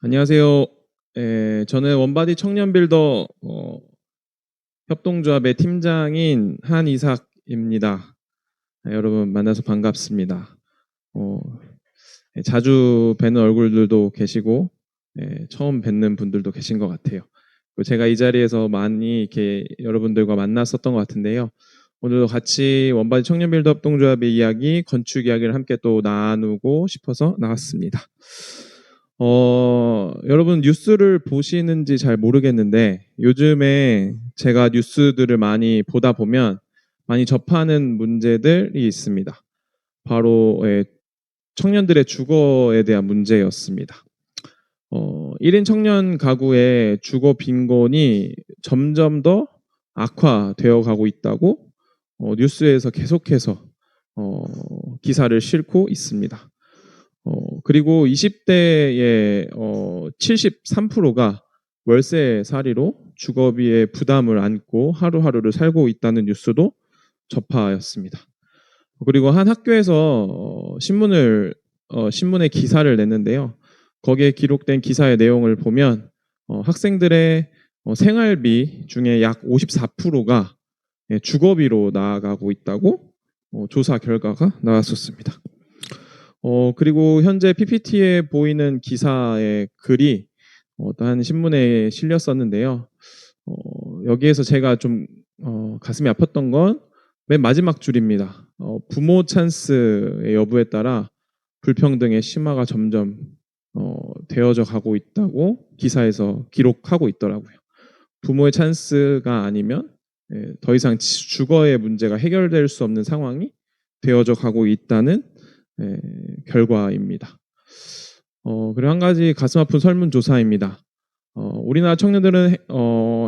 안녕하세요. 저는 원바디 청년 빌더 협동조합의 팀장인 한이삭입니다. 여러분 만나서 반갑습니다. 어, 자주 뵈는 얼굴들도 계시고 처음 뵙는 분들도 계신 것 같아요. 그리고 제가 이 자리에서 많이 이렇게 여러분들과 만났었던 것 같은데요. 오늘도 같이 원바디 청년 빌더 협동조합의 이야기, 건축 이야기를 함께 또 나누고 싶어서 나왔습니다. 여러분 뉴스를 보시는지 잘 모르겠는데 요즘에 제가 뉴스들을 많이 보다 보면 많이 접하는 문제들이 있습니다. 바로 청년들의 주거에 대한 문제였습니다. 1인 청년 가구의 주거 빈곤이 점점 더 악화되어 가고 있다고 뉴스에서 계속해서 기사를 싣고 있습니다. 그리고 20대의 73%가 월세살이로 주거비의 부담을 안고 하루하루를 살고 있다는 뉴스도 접하였습니다. 그리고 한 학교에서 신문에 기사를 냈는데요. 거기에 기록된 기사의 내용을 보면 학생들의 생활비 중에 약 54%가 주거비로 나아가고 있다고 조사 결과가 나왔었습니다. 그리고 현재 PPT에 보이는 기사의 글이 어떠한 신문에 실렸었는데요. 여기에서 제가 좀 가슴이 아팠던 건 맨 마지막 줄입니다. 부모 찬스의 여부에 따라 불평등의 심화가 점점 되어져 가고 있다고 기사에서 기록하고 있더라고요. 부모의 찬스가 아니면 더 이상 주거의 문제가 해결될 수 없는 상황이 되어져 가고 있다는 결과입니다. 그리고 한 가지 가슴 아픈 설문조사입니다. 우리나라 청년들은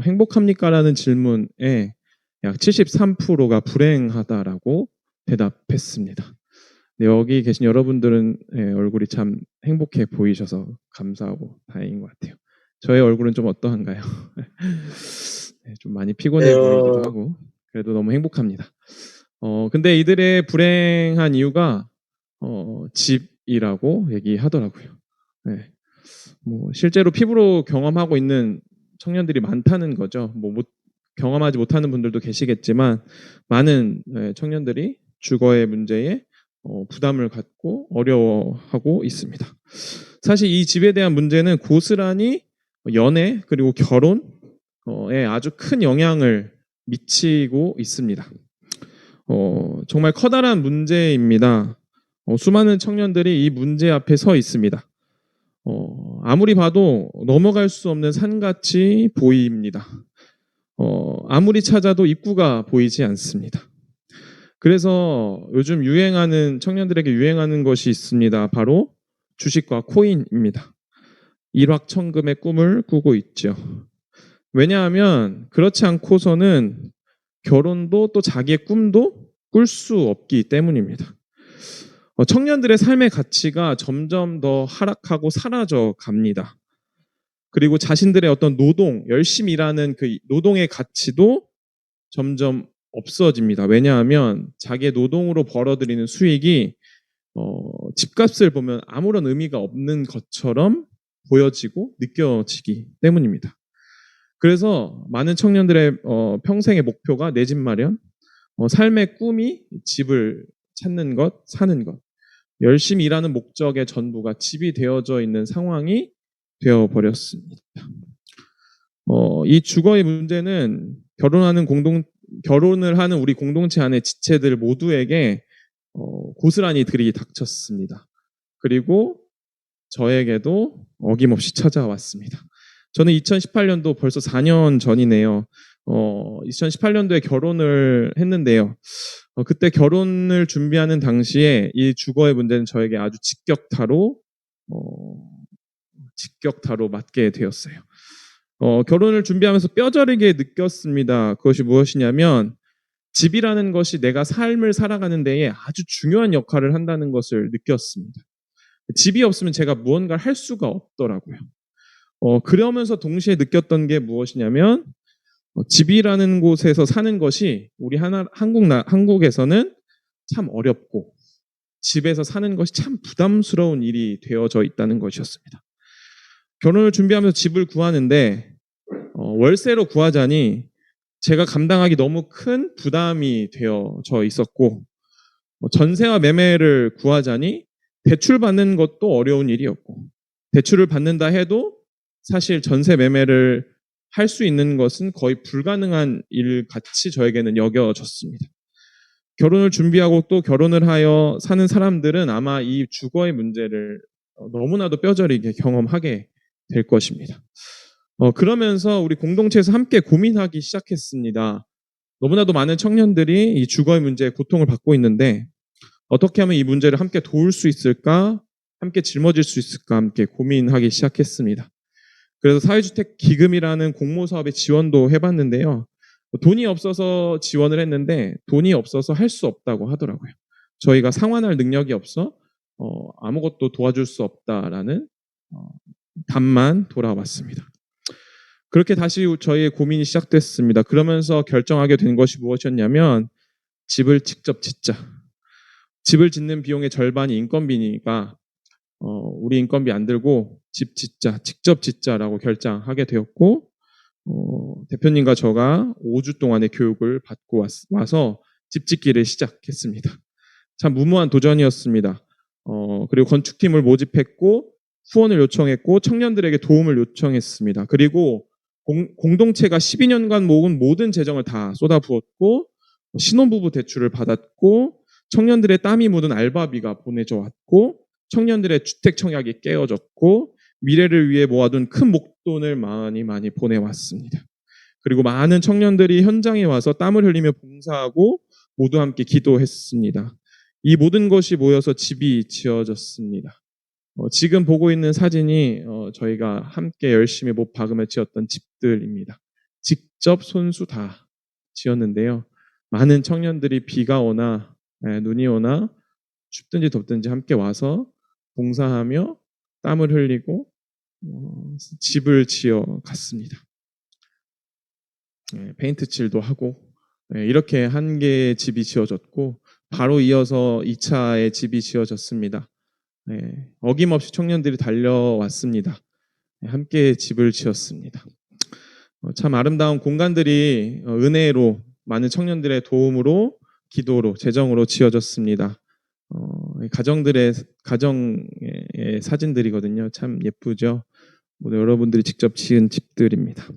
행복합니까? 라는 질문에 약 73%가 불행하다라고 대답했습니다. 여기 계신 여러분들은 얼굴이 참 행복해 보이셔서 감사하고 다행인 것 같아요. 저의 얼굴은 좀 어떠한가요? 좀 많이 피곤해 보이기도 하고 그래도 너무 행복합니다. 근데 이들의 불행한 이유가 집이라고 얘기하더라고요. 네. 뭐 실제로 피부로 경험하고 있는 청년들이 많다는 거죠. 경험하지 못하는 분들도 계시겠지만 많은 청년들이 주거의 문제에 부담을 갖고 어려워하고 있습니다. 사실 이 집에 대한 문제는 고스란히 연애 그리고 결혼에 아주 큰 영향을 미치고 있습니다. 정말 커다란 문제입니다. 수많은 청년들이 이 문제 앞에 서 있습니다. 아무리 봐도 넘어갈 수 없는 산같이 보입니다. 아무리 찾아도 입구가 보이지 않습니다. 그래서 요즘 청년들에게 유행하는 것이 있습니다. 바로 주식과 코인입니다. 일확천금의 꿈을 꾸고 있죠. 왜냐하면 그렇지 않고서는 결혼도 또 자기의 꿈도 꿀 수 없기 때문입니다. 청년들의 삶의 가치가 점점 더 하락하고 사라져 갑니다. 그리고 자신들의 어떤 열심히 일하는 그 노동의 가치도 점점 없어집니다. 왜냐하면 자기의 노동으로 벌어들이는 수익이 집값을 보면 아무런 의미가 없는 것처럼 보여지고 느껴지기 때문입니다. 그래서 많은 청년들의 평생의 목표가 내 집 마련, 삶의 꿈이 집을 찾는 것, 사는 것, 열심히 일하는 목적의 전부가 집이 되어져 있는 상황이 되어버렸습니다. 이 주거의 문제는 결혼을 하는 우리 공동체 안의 지체들 모두에게 고스란히 들이닥쳤습니다. 그리고 저에게도 어김없이 찾아왔습니다. 저는 2018년도 벌써 4년 전이네요. 2018년도에 결혼을 했는데요. 그때 결혼을 준비하는 당시에 이 주거의 문제는 저에게 아주 직격타로 맞게 되었어요. 결혼을 준비하면서 뼈저리게 느꼈습니다. 그것이 무엇이냐면 집이라는 것이 내가 삶을 살아가는 데에 아주 중요한 역할을 한다는 것을 느꼈습니다. 집이 없으면 제가 무언가를 할 수가 없더라고요. 그러면서 동시에 느꼈던 게 무엇이냐면 집이라는 곳에서 사는 것이 우리 한국에서는 참 어렵고 집에서 사는 것이 참 부담스러운 일이 되어져 있다는 것이었습니다. 결혼을 준비하면서 집을 구하는데 월세로 구하자니 제가 감당하기 너무 큰 부담이 되어져 있었고 전세와 매매를 구하자니 대출 받는 것도 어려운 일이었고 대출을 받는다 해도 사실 전세 매매를 할 수 있는 것은 거의 불가능한 일 같이 저에게는 여겨졌습니다. 결혼을 준비하고 또 결혼을 하여 사는 사람들은 아마 이 주거의 문제를 너무나도 뼈저리게 경험하게 될 것입니다. 그러면서 우리 공동체에서 함께 고민하기 시작했습니다. 너무나도 많은 청년들이 이 주거의 문제에 고통을 받고 있는데 어떻게 하면 이 문제를 함께 도울 수 있을까? 함께 짊어질 수 있을까? 함께 고민하기 시작했습니다. 그래서 사회주택 기금이라는 공모사업에 지원도 해봤는데요. 돈이 없어서 지원을 했는데 돈이 없어서 할 수 없다고 하더라고요. 저희가 상환할 능력이 없어 아무것도 도와줄 수 없다라는 답만 돌아왔습니다. 그렇게 다시 저희의 고민이 시작됐습니다. 그러면서 결정하게 된 것이 무엇이었냐면 집을 직접 짓자. 집을 짓는 비용의 절반이 인건비니까 우리 인건비 안 들고 집 짓자, 직접 짓자라고 결정하게 되었고 대표님과 저가 5주 동안의 교육을 받고 와서 집 짓기를 시작했습니다. 참 무모한 도전이었습니다. 그리고 건축팀을 모집했고 후원을 요청했고 청년들에게 도움을 요청했습니다. 그리고 공동체가 12년간 모은 모든 재정을 다 쏟아부었고 신혼부부 대출을 받았고 청년들의 땀이 묻은 알바비가 보내져 왔고 청년들의 주택 청약이 깨어졌고 미래를 위해 모아둔 큰 목돈을 많이 보내왔습니다. 그리고 많은 청년들이 현장에 와서 땀을 흘리며 봉사하고 모두 함께 기도했습니다. 이 모든 것이 모여서 집이 지어졌습니다. 지금 보고 있는 사진이 저희가 함께 열심히 못 박으며 지었던 집들입니다. 직접 손수 다 지었는데요. 많은 청년들이 비가 오나 눈이 오나 춥든지 덥든지 함께 와서 봉사하며 땀을 흘리고 집을 지어 갔습니다. 페인트 칠도 하고 이렇게 한 개의 집이 지어졌고 바로 이어서 2차의 집이 지어졌습니다. 어김없이 청년들이 달려왔습니다. 함께 집을 지었습니다. 참 아름다운 공간들이 은혜로 많은 청년들의 도움으로 기도로 재정으로 지어졌습니다. 가정의 사진들이거든요. 참 예쁘죠. 여러분들이 직접 지은 집들입니다.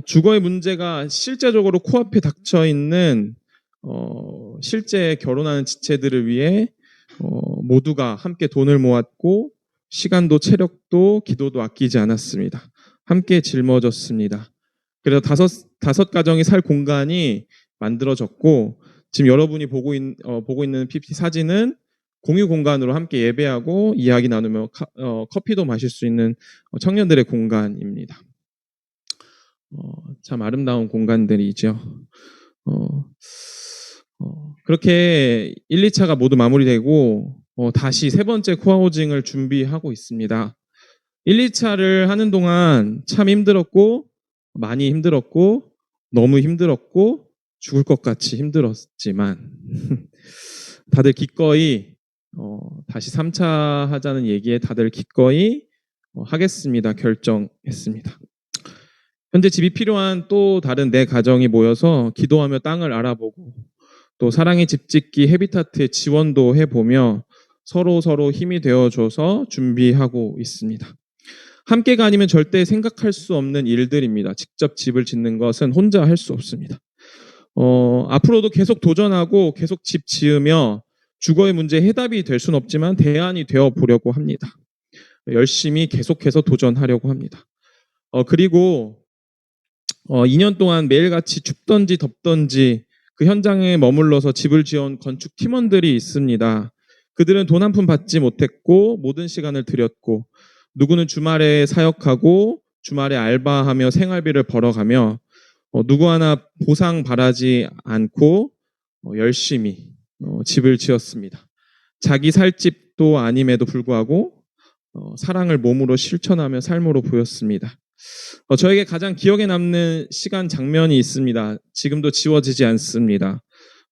주거의 문제가 실제적으로 코앞에 닥쳐 있는 실제 결혼하는 지체들을 위해 모두가 함께 돈을 모았고 시간도 체력도 기도도 아끼지 않았습니다. 함께 짊어졌습니다. 그래서 다섯 가정이 살 공간이 만들어졌고 지금 여러분이 보고 있는 PPT 사진은 공유 공간으로 함께 예배하고 이야기 나누며 커피도 마실 수 있는 청년들의 공간입니다. 참 아름다운 공간들이죠. 그렇게 1, 2차가 모두 마무리되고 다시 세 번째 코아호징을 준비하고 있습니다. 1, 2차를 하는 동안 참 힘들었고 많이 힘들었고 너무 힘들었고 죽을 것 같이 힘들었지만 다들 기꺼이 다시 3차 하자는 얘기에 다들 기꺼이 하겠습니다. 결정했습니다. 현재 집이 필요한 또 다른 네 가정이 모여서 기도하며 땅을 알아보고 또 사랑의 집짓기 헤비타트에 지원도 해보며 서로 힘이 되어줘서 준비하고 있습니다. 함께가 아니면 절대 생각할 수 없는 일들입니다. 직접 집을 짓는 것은 혼자 할 수 없습니다. 앞으로도 계속 도전하고 계속 집 지으며 주거의 문제에 해답이 될 수는 없지만 대안이 되어 보려고 합니다. 열심히 계속해서 도전하려고 합니다. 그리고 2년 동안 매일같이 춥던지 덥던지 그 현장에 머물러서 집을 지어온 건축 팀원들이 있습니다. 그들은 돈 한 푼 받지 못했고 모든 시간을 들였고 누구는 주말에 사역하고 주말에 알바하며 생활비를 벌어가며 누구 하나 보상 바라지 않고 열심히 집을 지었습니다. 자기 살 집도 아님에도 불구하고 사랑을 몸으로 실천하며 삶으로 보였습니다. 저에게 가장 기억에 남는 시간 장면이 있습니다. 지금도 지워지지 않습니다.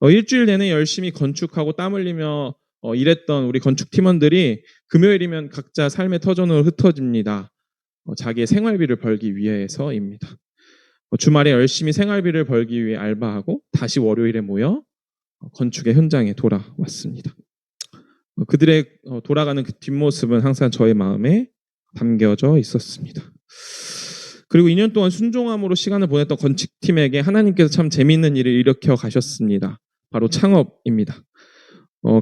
일주일 내내 열심히 건축하고 땀 흘리며 일했던 우리 건축 팀원들이 금요일이면 각자 삶의 터전으로 흩어집니다. 자기의 생활비를 벌기 위해서입니다. 주말에 열심히 생활비를 벌기 위해 알바하고 다시 월요일에 모여 건축의 현장에 돌아왔습니다. 그들의 돌아가는 그 뒷모습은 항상 저의 마음에 담겨져 있었습니다. 그리고 2년 동안 순종함으로 시간을 보냈던 건축팀에게 하나님께서 참 재미있는 일을 일으켜 가셨습니다. 바로 창업입니다.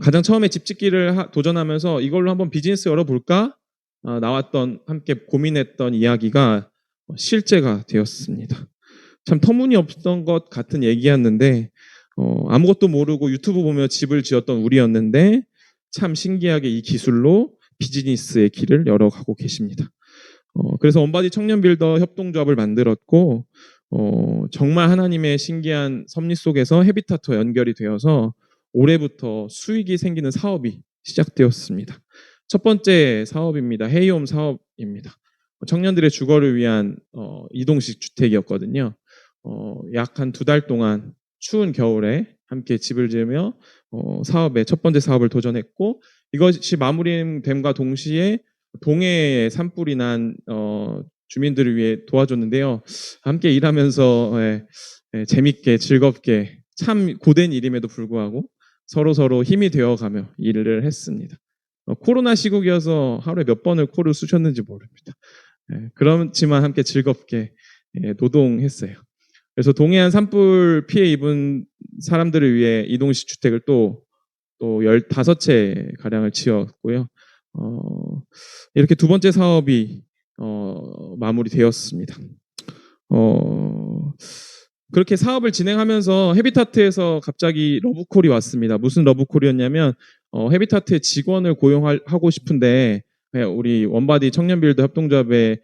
가장 처음에 집 짓기를 도전하면서 이걸로 한번 비즈니스 열어볼까? 나왔던 함께 고민했던 이야기가 실제가 되었습니다. 참 터무니없던 것 같은 얘기였는데 아무것도 모르고 유튜브 보며 집을 지었던 우리였는데 참 신기하게 이 기술로 비즈니스의 길을 열어가고 계십니다. 그래서 원바디 청년 빌더 협동조합을 만들었고 정말 하나님의 신기한 섭리 속에서 헤비타트와 연결이 되어서 올해부터 수익이 생기는 사업이 시작되었습니다. 첫 번째 사업입니다. 헤이홈 사업입니다. 청년들의 주거를 위한 이동식 주택이었거든요. 약 한 2달 동안 추운 겨울에 함께 집을 지으며 첫 번째 사업을 도전했고 이것이 마무리됨과 동시에 동해에 산불이 난 주민들을 위해 도와줬는데요. 함께 일하면서 재밌게 즐겁게 참 고된 일임에도 불구하고 서로 힘이 되어가며 일을 했습니다. 코로나 시국이어서 하루에 몇 번을 코를 쑤셨는지 모릅니다. 그렇지만 함께 즐겁게 노동했어요. 그래서 동해안 산불 피해 입은 사람들을 위해 이동식 주택을 또 15채 가량을 지었고요. 이렇게 두 번째 사업이 마무리되었습니다. 그렇게 사업을 진행하면서 헤비타트에서 갑자기 러브콜이 왔습니다. 무슨 러브콜이었냐면 헤비타트의 직원을 고용하고 싶은데 우리 원바디 청년빌더 협동조합의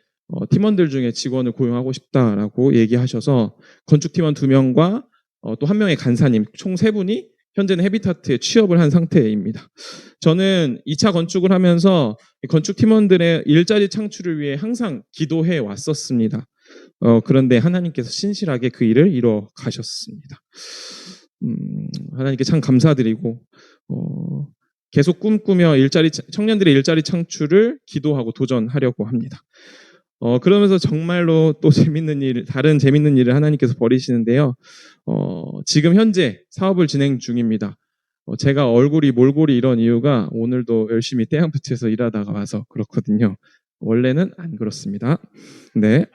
팀원들 중에 직원을 고용하고 싶다라고 얘기하셔서 건축팀원 2명과 또 1명의 간사님 총 3분이 현재는 헤비타트에 취업을 한 상태입니다. 저는 2차 건축을 하면서 건축팀원들의 일자리 창출을 위해 항상 기도해 왔었습니다. 그런데 하나님께서 신실하게 그 일을 이뤄 가셨습니다. 하나님께 참 감사드리고 계속 꿈꾸며 청년들의 일자리 창출을 기도하고 도전하려고 합니다. 그러면서 정말로 또 다른 재밌는 일을 하나님께서 벌이시는데요. 지금 현재 사업을 진행 중입니다. 제가 얼굴이 몰골이 이런 이유가 오늘도 열심히 태양빛에서 일하다가 와서 그렇거든요. 원래는 안 그렇습니다. 네,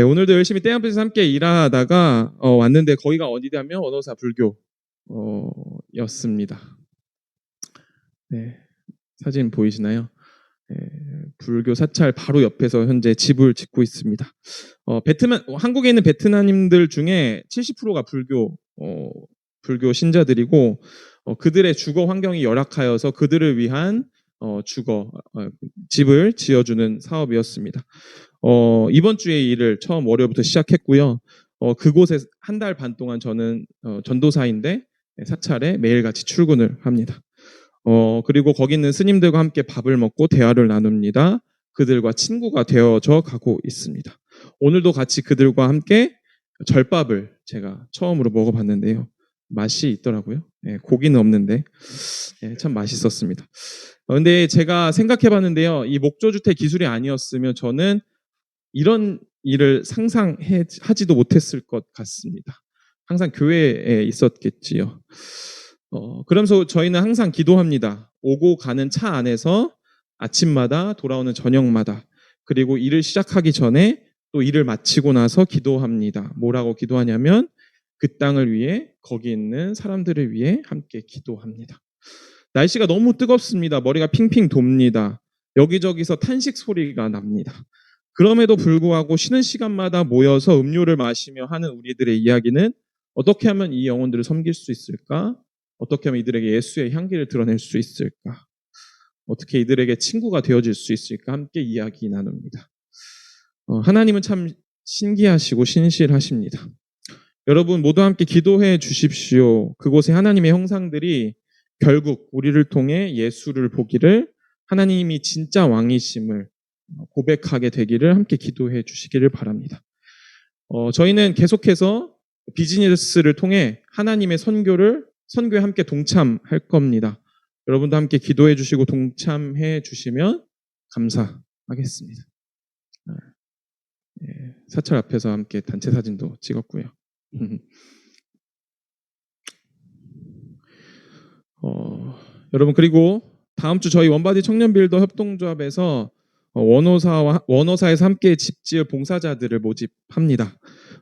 오늘도 열심히 태양빛에서 함께 일하다가 왔는데 거기가 어디냐면 언어사 불교였습니다. 네, 사진 보이시나요? 불교 사찰 바로 옆에서 현재 집을 짓고 있습니다. 한국에 있는 베트남인들 중에 70%가 불교 신자들이고 그들의 주거 환경이 열악하여서 그들을 위한 집을 지어주는 사업이었습니다. 이번 주에 일을 처음 월요일부터 시작했고요. 그곳에 1달 반 동안 저는 전도사인데 사찰에 매일같이 출근을 합니다. 그리고 거기 있는 스님들과 함께 밥을 먹고 대화를 나눕니다. 그들과 친구가 되어져 가고 있습니다. 오늘도 같이 그들과 함께 절밥을 제가 처음으로 먹어봤는데요. 맛이 있더라고요. 고기는 없는데 참 맛있었습니다. 근데 제가 생각해봤는데요. 이 목조주택 기술이 아니었으면 저는 이런 일을 상상하지도 못했을 것 같습니다. 항상 교회에 있었겠지요. 그러면서 저희는 항상 기도합니다. 오고 가는 차 안에서 아침마다 돌아오는 저녁마다 그리고 일을 시작하기 전에 또 일을 마치고 나서 기도합니다. 뭐라고 기도하냐면 그 땅을 위해 거기 있는 사람들을 위해 함께 기도합니다. 날씨가 너무 뜨겁습니다. 머리가 핑핑 돕니다. 여기저기서 탄식 소리가 납니다. 그럼에도 불구하고 쉬는 시간마다 모여서 음료를 마시며 하는 우리들의 이야기는 어떻게 하면 이 영혼들을 섬길 수 있을까? 어떻게 하면 이들에게 예수의 향기를 드러낼 수 있을까? 어떻게 이들에게 친구가 되어질 수 있을까? 함께 이야기 나눕니다. 하나님은 참 신기하시고 신실하십니다. 여러분 모두 함께 기도해 주십시오. 그곳에 하나님의 형상들이 결국 우리를 통해 예수를 보기를 하나님이 진짜 왕이심을 고백하게 되기를 함께 기도해 주시기를 바랍니다. 저희는 계속해서 비즈니스를 통해 하나님의 선교에 함께 동참할 겁니다. 여러분도 함께 기도해 주시고 동참해 주시면 감사하겠습니다. 사찰 앞에서 함께 단체 사진도 찍었고요. 여러분, 그리고 다음 주 저희 원바디 청년빌더 협동조합에서 원호사에서 함께 집 지을 봉사자들을 모집합니다.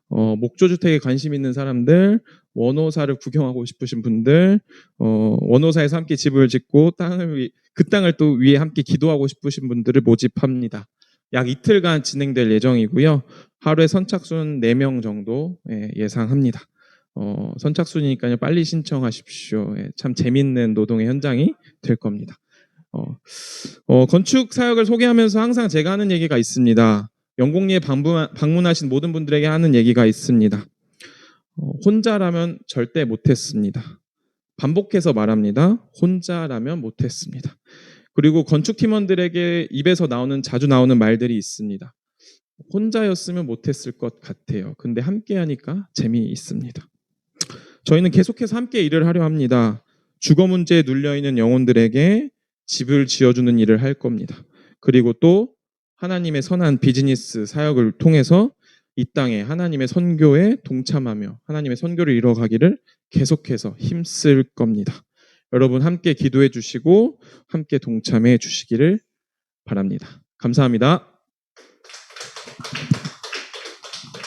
목조주택에 관심 있는 사람들, 원호사를 구경하고 싶으신 분들, 원호사에서 함께 집을 짓고 그 땅을 또 위에 함께 기도하고 싶으신 분들을 모집합니다. 약 이틀간 진행될 예정이고요. 하루에 선착순 4명 정도 예상합니다. 선착순이니까요, 빨리 신청하십시오. 참 재밌는 노동의 현장이 될 겁니다. 건축 사역을 소개하면서 항상 제가 하는 얘기가 있습니다. 영곡리에 방문하신 모든 분들에게 하는 얘기가 있습니다. 혼자라면 절대 못했습니다. 반복해서 말합니다. 혼자라면 못했습니다. 그리고 건축팀원들에게 입에서 자주 나오는 말들이 있습니다. 혼자였으면 못했을 것 같아요. 근데 함께 하니까 재미있습니다. 저희는 계속해서 함께 일을 하려 합니다. 주거 문제에 눌려있는 영혼들에게 집을 지어주는 일을 할 겁니다. 그리고 또 하나님의 선한 비즈니스 사역을 통해서 이 땅에 하나님의 선교에 동참하며 하나님의 선교를 이뤄가기를 계속해서 힘쓸 겁니다. 여러분 함께 기도해 주시고 함께 동참해 주시기를 바랍니다. 감사합니다.